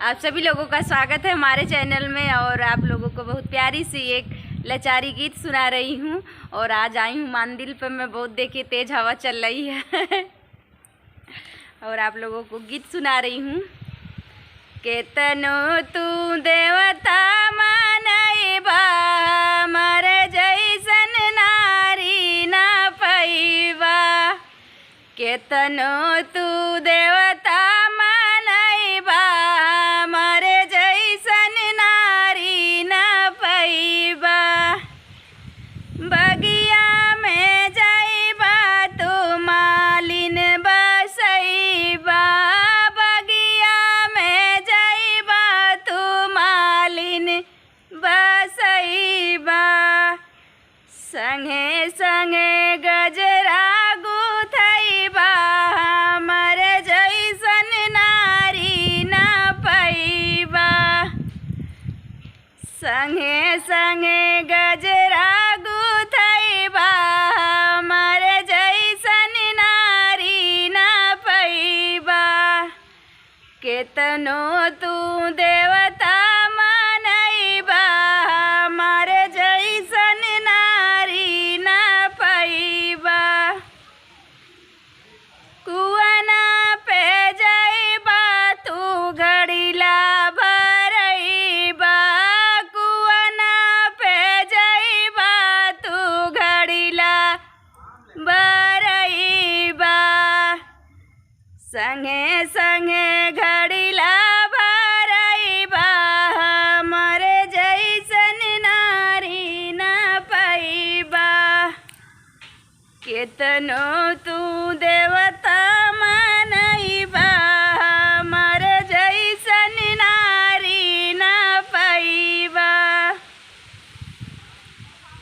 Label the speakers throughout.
Speaker 1: आप सभी लोगों का स्वागत है हमारे चैनल में। और आप लोगों को बहुत प्यारी सी एक लाचारी गीत सुना रही हूँ। और आज आई हूँ मंदिर पर। मैं बहुत देखिए तेज हवा चल रही है और आप लोगों को गीत सुना रही हूँ। केतनो तू देवता मानैबा मर जैसन नारी ना पैबा। केतनो तू देवता मानैबा मर जैसन नारी ना पैबा। बगिया में जाइबा तू मालिन बसैबा। बगिया में जाइबा तू मालिन बसैबा। संगे संगे गजरा गुथैबा मर जैसन नारी ना पैबा। संगे संगे गजरा गुथैबा मर जैसन नारी ना पैबा। केतनो तू देवता मानैबा मर जैसन नारी ना पैबा। कुआना पे जाइबा तू घड़ीला भरैबा। कुआना पे जाइबा तू घड़ीला भरैबा। संगे संगे घड़ीला भरैबा मर जैसन नारी ना पैबा। केतनो तू देवता मानैबा मर जैसन नारी ना पैबा।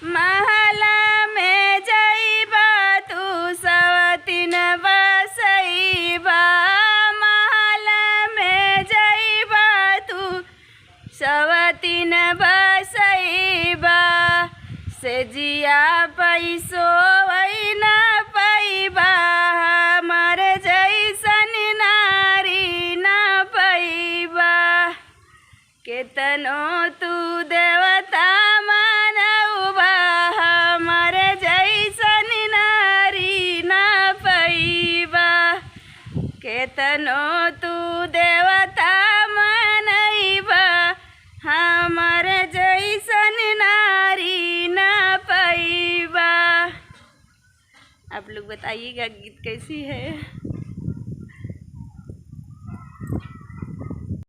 Speaker 1: महला में जाइबा तू सवतीन बसैबा। महला में जाइबा तू सवतीन बसैबा। से जिया पैसो ना पैबा मर जैसन नारी ना पैबा। केतनो तू देवता मानौबा मर जैसन नारी ना पैबा। केतनो तू देवता मानैबा हमर जैसन नारी ना पैबा। आप लोग बताइएगा गीत कैसी है।